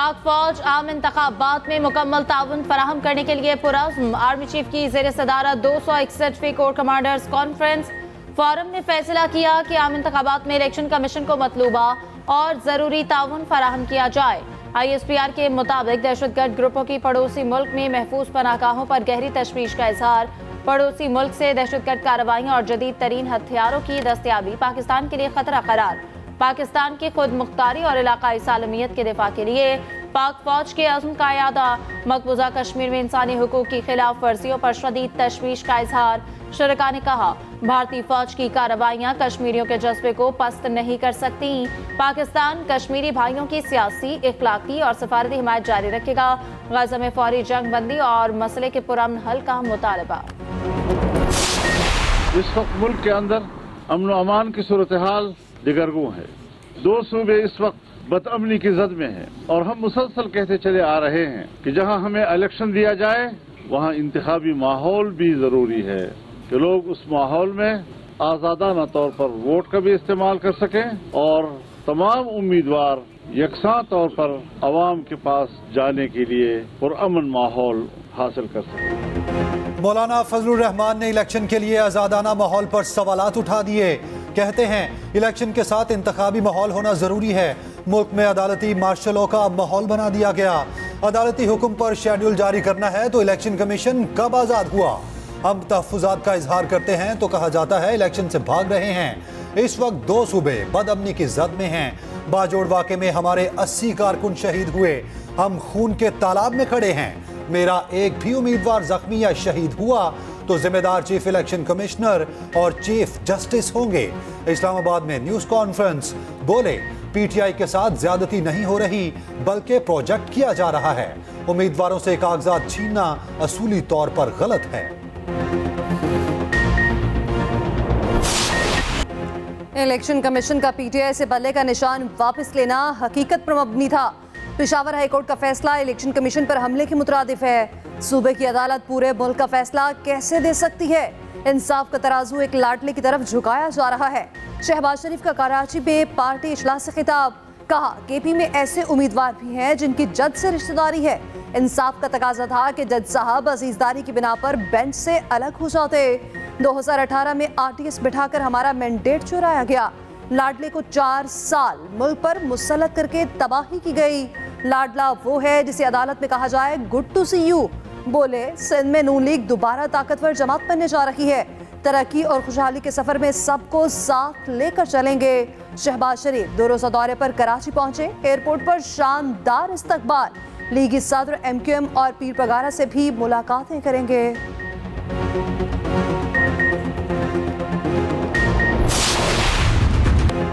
पाक फौज आम इंतखाबात में मुकम्मल ताउन फराहम करने के लिए पुरज़्म। आर्मी चीफ की ज़ेर सदारत 261वीं कोर कमांडर्स कॉन्फ्रेंस फोरम ने फैसला किया कि आम इंतखाबात में इलेक्शन कमीशन को मतलूबा और ज़रूरी ताउन फराहम किया जाए। ISPR के मुताबिक दहशतगर्द ग्रुपों की पड़ोसी मुल्क में महफूज पनाहगाहों पर गहरी तशवीश का इजहार। पड़ोसी मुल्क से दहशतगर्द कार्रवाइयाँ और जदीद तरीन हथियारों की दस्तयाबी पाकिस्तान के लिए खतरा करार। पाकिस्तान की खुद मुख्तारी और इलाकाई सालमियत के दिफा के लिए पाक फौज के अज़्म का यादा। मकबूजा कश्मीर में इंसानी हुकूक की खिलाफ वर्जियों पर शदीद तशवीश का इजहार। शरका ने कहा, भारतीय फौज की कार्रवाइयाँ कश्मीरियों के जज्बे को पस्त नहीं कर सकती। पाकिस्तान कश्मीरी भाइयों की सियासी, इखलाकी और सफारती हिमायत जारी रखेगा। गाज़ा में फौरी जंग बंदी और मसले के पुरअमन हल का मुतालबा। इस वक्त मुल्क के अंदर अमन व अमान की सूरत हाल दिगरगू है। 2 सूबे इस वक्त बदअमनी की जद में है और हम मुसलसल कहते चले आ रहे हैं कि जहां हमें इलेक्शन दिया जाए वहां इंतखाबी माहौल भी जरूरी है कि लोग उस माहौल में आजादाना तौर पर वोट का भी इस्तेमाल कर सकें और तमाम उम्मीदवार यकसा तौर पर अवाम के पास जाने के लिए पुरअमन माहौल हासिल कर सकें। मौलाना फजलुर रहमान ने इलेक्शन के लिए आजादाना माहौल पर सवालात उठा दिए। कहते हैं इलेक्शन के साथ इंतखाबी माहौल होना जरूरी है। मुल्क में अदालती मार्शल लॉ का माहौल बना दिया गया। अदालती हुक्म पर शेड्यूल जारी करना है तो इलेक्शन कमीशन कब आजाद हुआ? हम तहफ़्फ़ुज़ात का इजहार करते हैं तो कहा जाता है इलेक्शन से भाग रहे हैं। इस वक्त 2 सूबे बदअमनी की जद में हैं। बाजोड़ वाक़े में हमारे 80 कारकुन शहीद हुए। हम खून के तालाब में खड़े हैं। मेरा एक भी उम्मीदवार जख्मी या शहीद हुआ तो जिम्मेदार चीफ इलेक्शन कमिश्नर और चीफ जस्टिस होंगे। इस्लामाबाद में न्यूज कॉन्फ्रेंस बोले, PTI के साथ ज्यादती नहीं हो रही बल्कि प्रोजेक्ट किया जा रहा है। उम्मीदवारों से कागजात छीनना असूली तौर पर गलत है। इलेक्शन कमीशन का PTI से बल्ले का निशान वापस लेना हकीकत पर मबनी था। पेशावर हाईकोर्ट का फैसला इलेक्शन कमीशन पर हमले के मुतरादिफ है। सूबे की अदालत पूरे मुल्क का फैसला कैसे दे सकती है? इंसाफ का तराजू एक लाडले की तरफ झुकाया जा रहा है। शहबाज शरीफ का कराची में पार्टी इजलास से खिताब। कहा, KP में ऐसे उम्मीदवार भी हैं जिनकी जज से रिश्तेदारी है। इंसाफ का तकाजा था कि जज साहब अजीजदारी की बिना पर बेंच से अलग हो जाते। 2018 में RTS बिठाकर हमारा मैंडेट चुराया गया। लाडले को 4 साल मुल्क पर मुसल्लत करके तबाही की गई। लाडला वो है जिसे अदालत में कहा जाए गुड टू सी यू। बोले, सिंध में नून लीग दोबारा ताकतवर जमात बनने जा रही है। तरक्की और खुशहाली के सफर में सबको साथ लेकर चलेंगे। शहबाज शरीफ 2 रोज़ा दौरे पर कराची पहुंचे। एयरपोर्ट पर शानदार इस्तकबाल। लीगी सदर MQM और पीर पगारा से भी मुलाकातें करेंगे।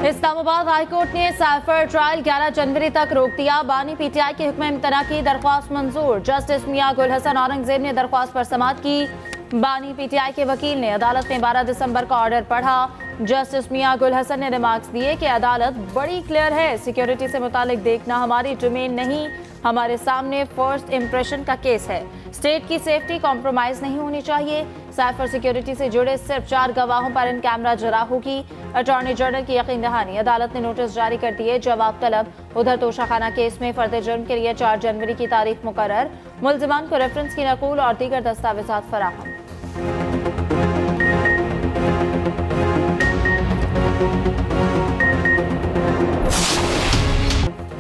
इस्लामाबाद हाईकोर्ट ने साइफर ट्रायल 11 जनवरी तक रोक दिया। बानी PTI के हुक्म इम्तना की दरख्वास्त मंजूर। जस्टिस मियां गुल हसन औरंगजेब ने दरख्वास्त पर समाअत की। बानी PTI के वकील ने अदालत में 12 दिसंबर का ऑर्डर पढ़ा। जस्टिस मियां गुल हसन ने रिमार्क्स दिए कि अदालत बड़ी क्लियर है, सिक्योरिटी से मुतालिक देखना हमारी डोमेन नहीं, हमारे सामने फर्स्ट इंप्रेशन का केस है। स्टेट की सेफ्टी कॉम्प्रोमाइज नहीं होनी चाहिए। साइफर सिक्योरिटी से जुड़े सिर्फ 4 गवाहों पर इन कैमरा जरा होगी। अटॉर्नी जनरल की यकीन दहानी। अदालत ने नोटिस जारी कर दिए, जवाब तलब। उधर तोशाखाना केस में फर्द जुर्म के लिए 4 जनवरी की तारीख मुकर्रर। मुल्जिमान को रेफरेंस की नकूल और दीगर दस्तावेजात फराहम।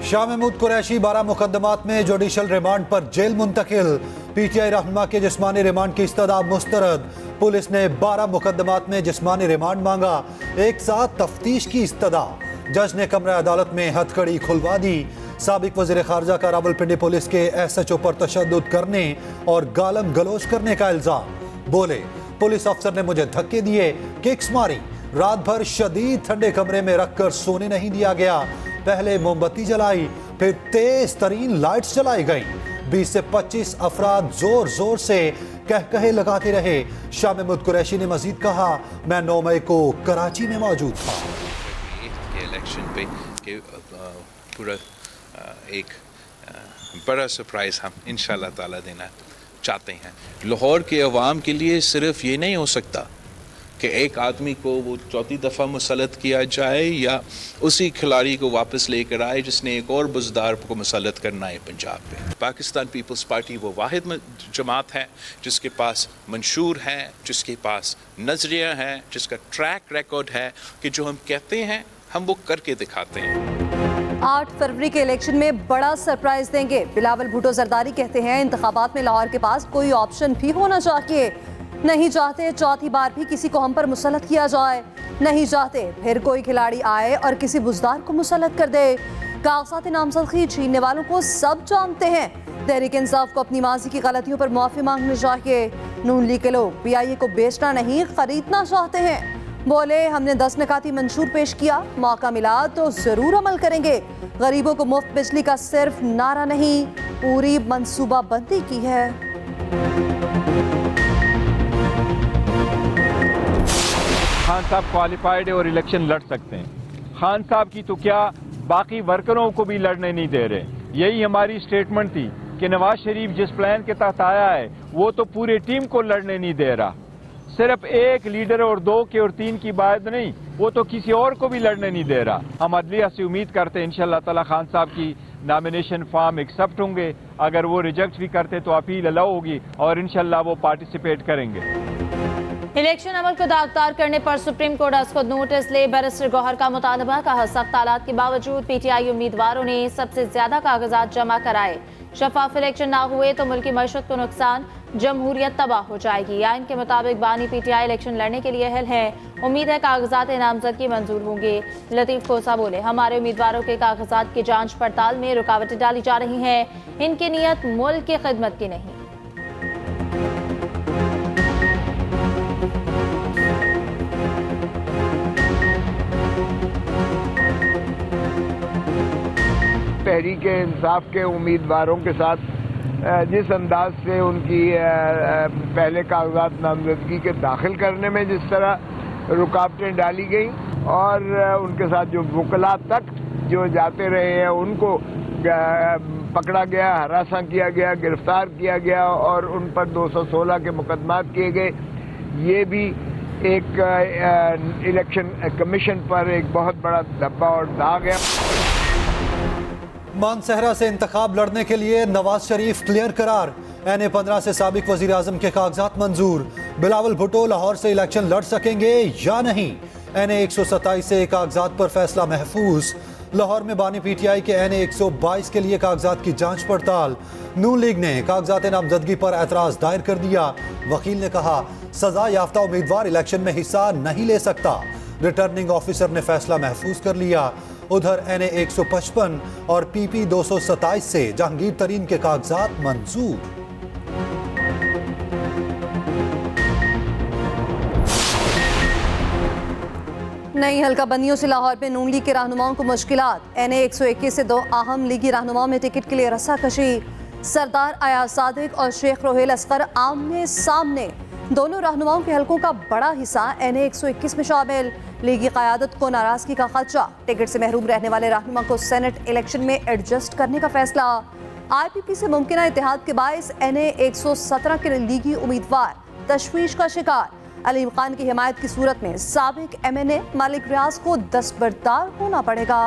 शाह महमूद कुरैशी 12 मुकदमात में जुडिशल रिमांड पर जेल मुंतकिल। PTI रहनुमा के जिस्मानी रिमांड की इस्तदा मुस्तरद। पुलिस ने 12 मुकदमात में जिस्मानी रिमांड मांगा। एक साथ तफ्तीश की इस्तदा। जज ने कमरा अदालत में हथकड़ी खुलवा दी। साबिक वज़ीर ख़ारजा का रावलपिंडी पुलिस के SHO पर तशद्दुद करने और गालम गलोच करने का इल्जाम। बोले, पुलिस अफसर ने मुझे धक्के दिए, किक्स मारी। रात भर शदीद ठंडे कमरे में रखकर सोने नहीं दिया गया। पहले मोमबत्ती जलाई, फिर तेज तरीन लाइट्स जलाई गई। 20 से 25 अफराद जोर जोर से कहकहे लगाते रहे। शाह महमूद कुरैशी ने मजीद कहा, मैं 9 मई को कराची में मौजूद था। इलेक्शन पे के पूरा एक बड़ा सरप्राइज हम इंशाल्लाह ताला देना चाहते हैं। लाहौर के अवाम के लिए सिर्फ ये नहीं हो सकता कि एक आदमी को वो चौथी दफ़ा मुसल्लत किया जाए या उसी खिलाड़ी को वापस लेकर आए जिसने एक और बुज़दार को मुसल्लत करना है पंजाब पे। पाकिस्तान पीपल्स पार्टी वो वाहिद जमात है जिसके पास मंशूर है, जिसके पास नज़रिया है, जिसका ट्रैक रिकॉर्ड है कि जो हम कहते हैं हम वो करके दिखाते हैं। 8 फरवरी के इलेक्शन में बड़ा सरप्राइज देंगे। बिलावल भुट्टो जरदारी कहते हैं इंतखाबात में लाहौर के पास कोई ऑप्शन भी होना चाहिए। नहीं चाहते चौथी बार भी किसी को हम पर मुसल्लत किया जाए, नहीं चाहते फिर कोई खिलाड़ी आए और किसी बुज़दार को मुसल्लत कर दे। कागजात नामजदगी छीनने वालों को सब जानते हैं। तहरीक इंसाफ को अपनी माजी की गलतियों पर माफ़ी मांगनी चाहिए। नून लीग के लोग PIA को बेचना नहीं खरीदना चाहते हैं। बोले हमने 10 निकाती मंशूर पेश किया, मौका मिला तो जरूर अमल करेंगे। गरीबों को मुफ्त बिजली का सिर्फ नारा नहीं, पूरी मंसूबाबंदी की है। खान साहब क्वालिफाइड है और इलेक्शन लड़ सकते हैं। खान साहब की तो क्या, बाकी वर्करों को भी लड़ने नहीं दे रहे। यही हमारी स्टेटमेंट थी कि नवाज शरीफ जिस प्लान के तहत आया है वो तो पूरे टीम को लड़ने नहीं दे रहा। सिर्फ एक लीडर और 2 के और 3 की बात नहीं, वो तो किसी और को भी लड़ने नहीं दे रहा। हम अदलिया से उम्मीद करते हैं इंशाअल्लाह ताला खान साहब की नॉमिनेशन फॉर्म एक्सेप्ट होंगे। अगर वो रिजेक्ट भी करते तो अपील अलाउ होगी और इंशाअल्लाह वो पार्टिसिपेट करेंगे। इलेक्शन अमल को दागदार करने पर सुप्रीम कोर्ट आज खुद नोटिस ले। बैरिस्टर गौहर का मुतालबा, कहा सख्त हालात के बावजूद PTI उम्मीदवारों ने सबसे ज्यादा कागजात जमा कराए। शफाफ इलेक्शन ना हुए तो मुल्क की मईशत को नुकसान, जमहूरियत तबाह हो जाएगी। आइन के मुताबिक बानी PTI इलेक्शन लड़ने के लिए अहल है। उम्मीद है कागजात नामजदगी मंजूर होंगे। लतीफ खोसा बोले हमारे उम्मीदवारों के कागजात की जांच पड़ताल में रुकावटें डाली जा रही हैं। इनकी नीयत मुल्क की खिदमत की नहीं। तहरीक इंसाफ के उम्मीदवारों के साथ जिस अंदाज से उनकी पहले कागजात नामजदगी के दाखिल करने में जिस तरह रुकावटें डाली गई और उनके साथ जो वकला तक जो जाते रहे हैं उनको पकड़ा गया, हरासा किया गया, गिरफ्तार किया गया और उन पर 216 के मुकदमात किए गए, ये भी एक इलेक्शन कमीशन पर एक बहुत बड़ा धब्बा और दाग है। मानसहरा से इंतखाब लड़ने के लिए नवाज शरीफ क्लियर करार। NA-15 से साबिक वजीर आजम के कागजात मंजूर। बिलावल भुट्टो लाहौर से इलेक्शन लड़ सकेंगे या नहीं। NA-127 से कागजात पर फैसला महफूज। लाहौर में बानी PTI के NA-122 के लिए कागजात की जांच पड़ताल। नून लीग ने कागजात नामजदगी पर एतराज दायर कर दिया। वकील ने कहा सजा याफ्ता उम्मीदवार इलेक्शन में हिस्सा नहीं ले सकता। रिटर्निंग ऑफिसर ने फैसला महफूज कर लिया। उधर NA-155 और PP 227 से जहांगीर तरीन के कागजात मंजूर। नई हल्का बंदियों से लाहौर में नून लीग के रहनुमाओं को मुश्किलात। NA-121 से 2 अहम लीगी रहनुमाओं में टिकट के लिए रस्साकशी। सरदार अयाज सादिक और शेख रोहेल असगर आमने सामने। दोनों रहनुमाओं के हलकों का बड़ा हिस्सा NA-121 में शामिल। लीगी क़यादत को नाराजगी का खदशा। टिकट से महरूम रहने वाले रहनुमा को सेनेट इलेक्शन में एडजस्ट करने का फैसला। IPP से मुमकिन इत्तेहाद के बायस NA-117 के लीगी उम्मीदवार तशवीश का शिकार। अलीम खान की हिमायत की सूरत में साबिक MNA मालिक रियाज को दस्तबरदार होना पड़ेगा।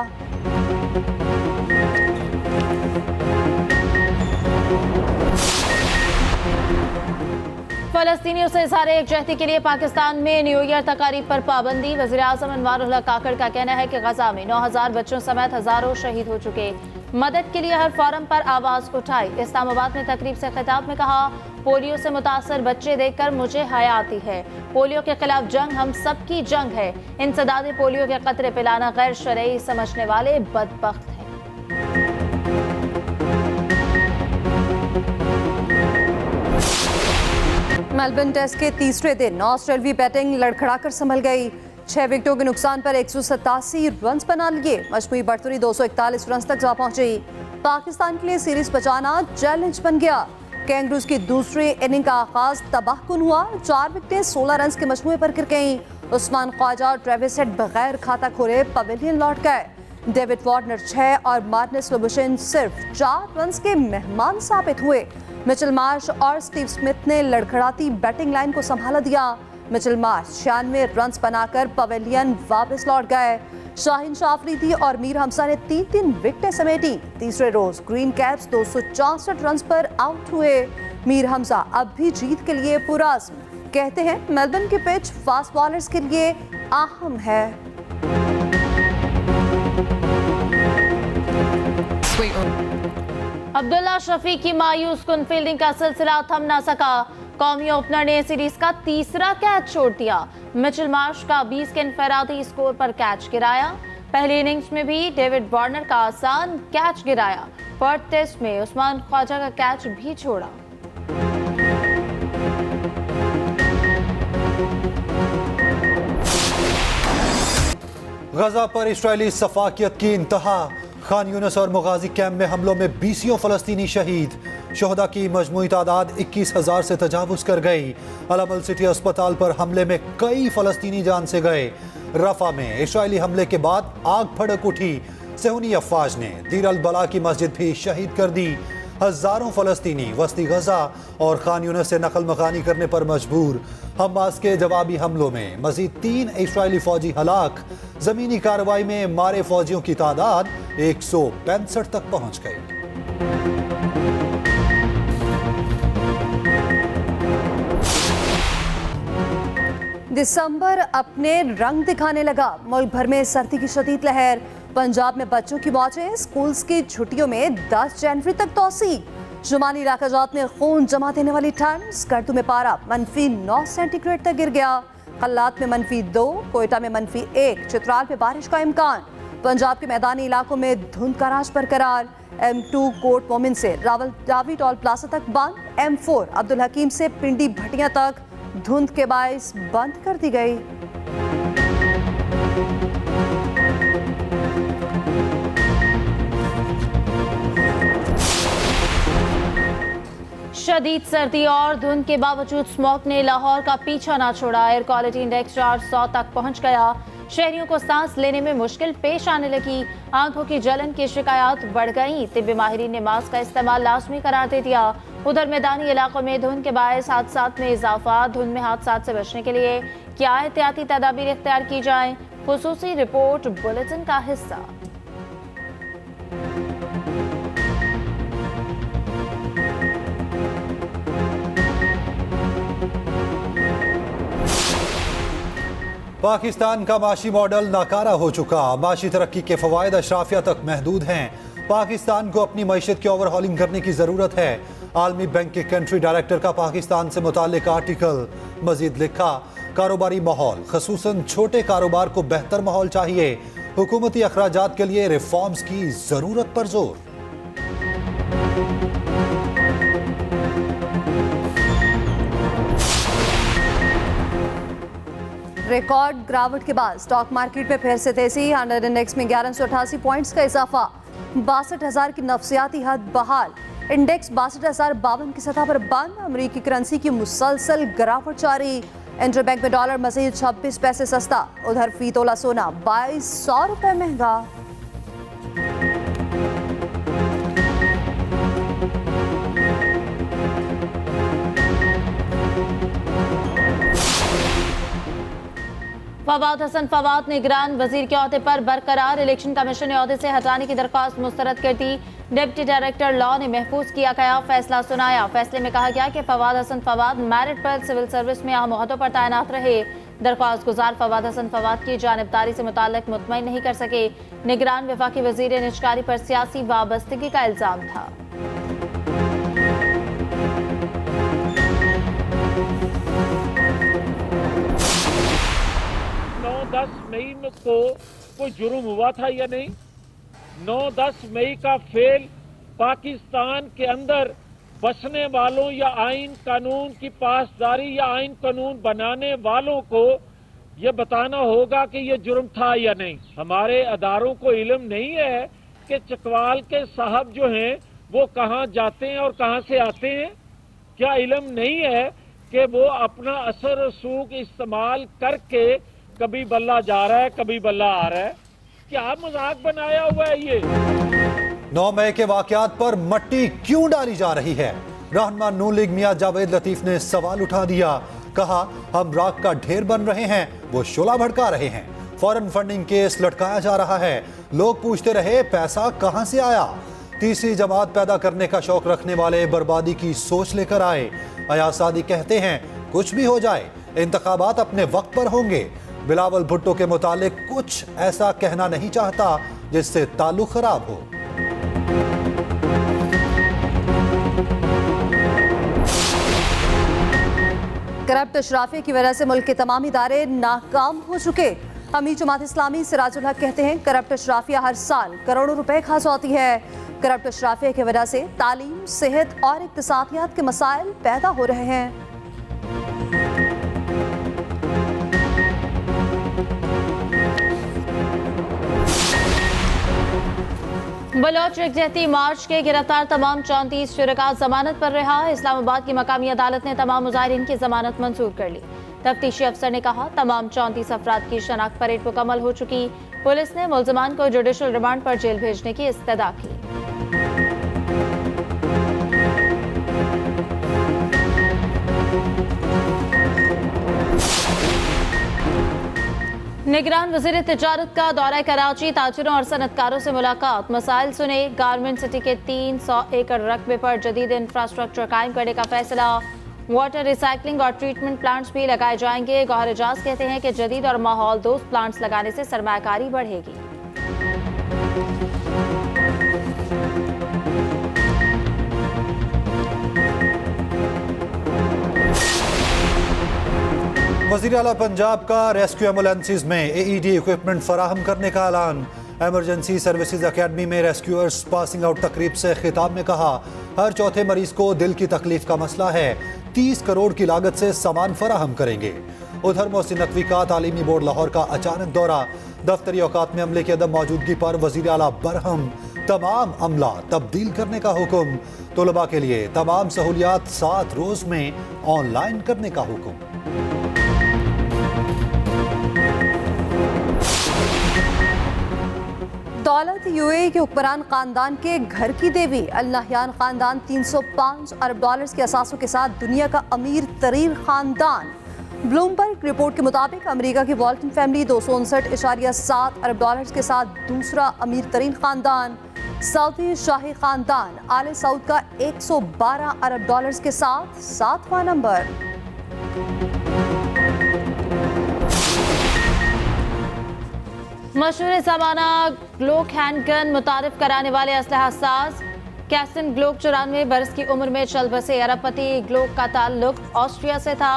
फलस्तीनियों से इज़हार एकजहती के लिए पाकिस्तान में न्यू ईयर तकारीब पर पाबंदी। वज़ीर आज़म अनवारुल्लाह काकड़ का कहना है कि गजा में 9000 बच्चों समेत हजारों शहीद हो चुके। मदद के लिए हर फोरम पर आवाज उठाई। इस्लामाबाद में तकरीब से खिताब में कहा पोलियो से मुतासर बच्चे देखकर मुझे हया आती है। पोलियो के खिलाफ जंग हम सबकी जंग है। इंसदादे पोलियो के कतरे पिलाना गैर शरई समझने वाले बदबख्त हैं। मेलबर्न टेस्ट के तीसरे दिन ऑस्ट्रेलियाई बैटिंग लड़खड़ाकर संभल गई। 6 विकेटों के नुकसान पर 187 रन बना लिए। मजमूई बढ़तरी 241 रन तक जा पहुंची। पाकिस्तान के लिए सीरीज बचाना चैलेंज बन गया। कैंगरूज की दूसरी इनिंग का आगाज तबाहकुन हुआ। 4 विकेटें 16 रन के मजमूए पर गिर गईं। उस्मान ख्वाजा और ट्रेविस हेड बगैर खाता खोले पवेलियन लौट गए। डेविड वार्नर 6 और मार्टिनेज लोबुशेन सिर्फ 4 रन के मेहमान साबित हुए। मिचेल मार्श और स्टीव स्मिथ ने लड़खड़ाती बैटिंग लाइन को संभाला दिया। मिचेल मार्श 96 रन बनाकर पवेलियन वापस लौट गए। शाहीन शाह अफरीदी और मीर हमजा ने 3-3 विकेटें समेटी। तीसरे रोज ग्रीन कैप्स 264 रन पर आउट हुए। मीर हमजा अब भी जीत के लिए पुरअज़्म, कहते हैं मेलबर्न की पिच फास्ट बॉलर्स के लिए अहम है। अब्दुल्ला शफीक की मायूस कुन फील्डिंग का सिलसिला थम ना सका। कौमी ओपनर ने सीरीज का तीसरा कैच छोड़ दिया। मिचेल मार्श का 20 के इनफरादी स्कोर पर कैच गिराया। पहली इनिंग्स में भी डेविड वार्नर का आसान कैच गिराया। पर्थ टेस्ट में उस्मान ख्वाजा का कैच भी छोड़ा। गजा पर इस्राएली सफाकियत की इंतहा। खान यूनिस और मुगाजी कैंप में हमलों में 20 फलस्तीनी शहीद। शोहदा की मजमूई तादाद 21,000 से तजावुज कर गई। अल-अमल सिटी अस्पताल पर हमले में कई फलस्तीनी जान से गए। रफा में इस्राएली हमले के बाद आग भड़क उठी। सेहूनी अफवाज ने दीर अल बला की मस्जिद भी शहीद कर दी। हजारों फलस्तीनी वस्ती गजा और खान यूनिस से नकल मकानी करने पर मजबूर। हमास के जवाबी हमलों में मजीद 3 इस्राएली फौजी हलाक। जमीनी कार्रवाई में मारे फौजियों की तादाद 165 तक पहुंच गई। दिसंबर अपने रंग दिखाने लगा। मुल्क भर में सर्दी की शदीद लहर। पंजाब में बच्चों की मौतें। स्कूल्स की छुट्टियों में 10 जनवरी तक तौसी। शुमाली इलाका जात में खून जमा देने वाली ठंड। स्कर्दू में पारा -9 सेंटीग्रेड तक गिर गया। कल्लात में -2, कोयटा में -1, चित्राल में बारिश का इम्कान। पंजाब के मैदानी इलाकों में धुंध का राज बरकरार। M2 कोट मोमिन से रावी टोल प्लाजा तक बंद। M4 अब्दुल हकीम से पिंडी भटिया तक धुंध के बायस बंद कर दी गई। शदीद सर्दी और धुंध के बावजूद स्मॉग ने लाहौर का पीछा ना छोड़ा। एयर क्वालिटी इंडेक्स 400 तक पहुंच गया। शहरियों को सांस लेने में मुश्किल पेश आने लगी। आंखों की जलन की शिकायत बढ़ गई। तिब्बी माहिरीन ने मास्क का इस्तेमाल लाजमी करार दे दिया। उधर मैदानी इलाकों में धुंध के बायस हादसात में इजाफा। धुंध में हादसात से बचने के लिए क्या एहतियाती तदाबीर इख्तियार की जाए, खुसूसी रिपोर्ट बुलेटिन का हिस्सा। पाकिस्तान का माशी मॉडल नाकारा हो चुका। माशी तरक्की के फवायद अशराफिया तक महदूद हैं। पाकिस्तान को अपनी मईशत की ओवरहॉलिंग करने की ज़रूरत है। आलमी बैंक के कंट्री डायरेक्टर का पाकिस्तान से मुताल्लिक आर्टिकल। मजीद लिखा, कारोबारी माहौल खसूसन छोटे कारोबार को बेहतर माहौल चाहिए। हुकूमती अखराजात के लिए रिफॉर्म्स की ज़रूरत पर जोर। रिकॉर्ड गिरावट के बाद स्टॉक मार्केट में फिर से तेजी। 100 इंडेक्स में 1188 पॉइंट्स का इजाफा। 62,000 की नफसियाती हद बहाल। इंडेक्स 62,052 की सतह पर बंद। अमरीकी करेंसी की मुसलसल गिरावट जारी। इंटरबैंक में डॉलर मजीद 26 पैसे सस्ता। उधर फी तोला सोना 2200 रुपए महंगा। फवाद हसन फवाद निगरान वजीर के ओहदे पर बरकरार। इलेक्शन कमीशन ने ओहदे से हटाने की दरख्वास्त मुस्तरद कर दी। डिप्टी डायरेक्टर लॉ ने महफूज किया गया फैसला सुनाया। फैसले में कहा गया कि फवाद हसन फवाद मेरिट पर सिविल सर्विस में अहम ओहदों पर तैनात रहे। दरख्वास्त गुजार फवाद हसन फवाद की जानिबदारी से मुताल्लिक मुतमईन नहीं कर सके। निगरान वफाकी वजीर निजकारी पर सियासी वाबस्तगी का इल्जाम था। 9-10 मई को कोई जुर्म हुआ था या नहीं? 9-10 मई का फेल पाकिस्तान के अंदर बसने वालों या आइन कानून की पासदारी या आइन कानून बनाने वालों को ये बताना होगा कि ये जुर्म था या नहीं। हमारे अदारों को इल्म नहीं है कि चकवाल के साहब जो हैं वो कहाँ जाते हैं और कहाँ से आते हैं? क्या इल्म नहीं है कि वो अपना असर रसूख इस्तेमाल करके कभी बल्ला जा रहा है कभी बल्ला आ रहा है? क्या मजाक बनाया हुआ है ये? 9 मई के वाकयात पर मट्टी क्यों डाली जा रही है? रहनुमा नून लीग मियां जावेद लतीफ ने सवाल उठा दिया। कहा, हम राख का ढेर बन रहे हैं, वो शोला भड़का रहे हैं। फॉरेन फंडिंग केस लटकाया जा रहा है। लोग पूछते रहे पैसा कहां से आया। तीसरी जमात पैदा करने का शौक रखने वाले बर्बादी की सोच लेकर आए। अयाज सादी कहते हैं, कुछ भी हो जाए इंतखाबात अपने वक्त पर होंगे। बिलावल भुट्टो के मुतालिक कुछ ऐसा कहना नहीं चाहता जिससे ताल्लुक खराब हो। करप्ट अशराफिया की वजह से मुल्क के तमाम इदारे नाकाम हो चुके। अमीर जमात इस्लामी सिराजुल हक कहते हैं, करप्ट अशराफिया हर साल करोड़ों रुपए खा जाती है। करप्ट अशराफिया की वजह से तालीम, सेहत और इक्तिसादियात के मसाइल पैदा हो रहे हैं। बलोच यकजहती मार्च के गिरफ्तार तमाम 34 शुरका जमानत पर रहा। इस्लामाबाद की मकामी अदालत ने तमाम मुजाहिरीन की जमानत मंजूर कर ली। तफ्तीशी अफसर ने कहा, तमाम 34 अफराद की शनाख्त परेड मुकम्मल हो चुकी। पुलिस ने मुल्ज़िमान को जुडिशल रिमांड पर जेल भेजने की इस्तदा की। निगरान वज़ीर तिजारत का दौरा कराची, ताजिरों और सनतकारों से मुलाकात, मसाइल सुने। गारमेंट सिटी के 300 एकड़ रकबे पर जदीद इंफ्रास्ट्रक्चर कायम करने का फैसला। वाटर रिसाइकलिंग और ट्रीटमेंट प्लांट्स भी लगाए जाएंगे। गौहर एजाज कहते हैं कि जदीद और माहौल दोस्त प्लांट्स लगाने से सरमायाकारी बढ़ेगी। वज़ीर आला पंजाब का रेस्क्यू एम्बुलेंसेज में AED इक्विपमेंट फराहम करने का ऐलान। एमरजेंसी सर्विसेज अकेडमी में रेस्क्यूअर्स पासिंग आउट तकरीब से खिताब में कहा, हर चौथे मरीज को दिल की तकलीफ का मसला है, 30 करोड़ की लागत से सामान फराहम करेंगे। उधर मोहसिन नकवी का तालीमी बोर्ड लाहौर का अचानक दौरा, दफ्तरी औकात में अमले की अदम मौजूदगी पर वज़ीर आला बरहम, तमाम अमला तब्दील करने का हुक्म। तलबा के लिए तमाम सहूलियात 7 रोज में ऑनलाइन करने का हुक्म। दौलत UAE के हुक्मरान खानदान के घर की देवी। अल नहयान खानदान 305 अरब डॉलर्स के असासों के साथ दुनिया का अमीर तरीन खानदान। ब्लूमबर्ग रिपोर्ट के मुताबिक अमेरिका की वॉल्टन फैमिली 259.7 अरब डॉलर्स के साथ दूसरा अमीर तरीन खानदान। सऊदी शाही खानदान आले सऊद का 112 अरब डॉलर्स के साथ 7वां नंबर। मशहूर ज़माना ग्लोक हैंडगन मुतारिफ कराने वाले असलहा साज। कैस्टन ग्लोक 94 बरस की उम्र में चल बसे अरबपति। ग्लोक का ताल्लुक ऑस्ट्रिया से था।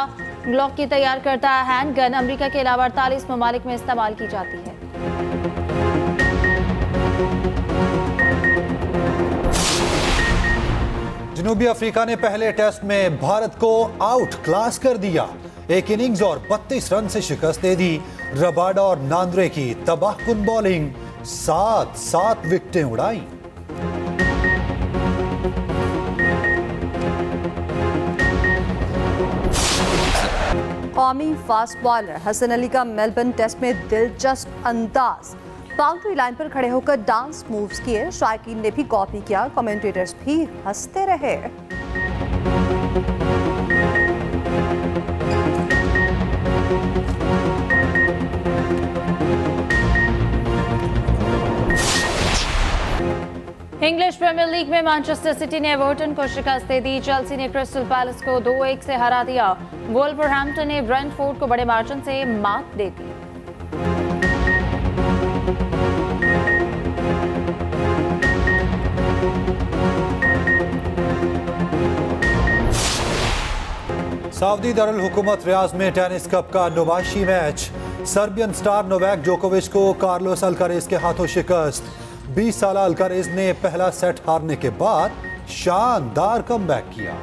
ग्लोक की तैयार करता हैंडगन अमेरिका के अलावा 48 ममालिक में इस्तेमाल की जाती है। जनूबी अफ्रीका ने पहले टेस्ट में भारत को आउट क्लास कर दिया। एक इनिंग्स और 32 रन से शिकस्त दे दी। रबाडा और नांद्रे की तबाहकुन बॉलिंग, 7 विकेटें उड़ाई। कौमी फास्ट बॉलर हसन अली का मेलबर्न टेस्ट में दिलचस्प अंदाज। बाउंड्री लाइन पर खड़े होकर डांस मूव्स किए। शायकीन ने भी कॉपी किया, कमेंटेटर्स भी हंसते रहे। इंग्लिश प्रीमियर लीग में मैनचेस्टर सिटी ने एवर्टन को शिकस्त दे दी। चेल्सी ने क्रिस्टल पैलेस को 2-1 से हरा दिया। वुल्वरहैम्पटन ने ब्रेंटफोर्ड को बड़े मार्जिन से मात दे दी। सऊदी दारुल हुकूमत रियाज में टेनिस कप का नुमाइशी मैच। सर्बियन स्टार नोवाक जोकोविच को कार्लोस अल्कारेज के हाथों शिकस्त। 20 साला अल्कारेज ने पहला सेट हारने के बाद शानदार कमबैक किया।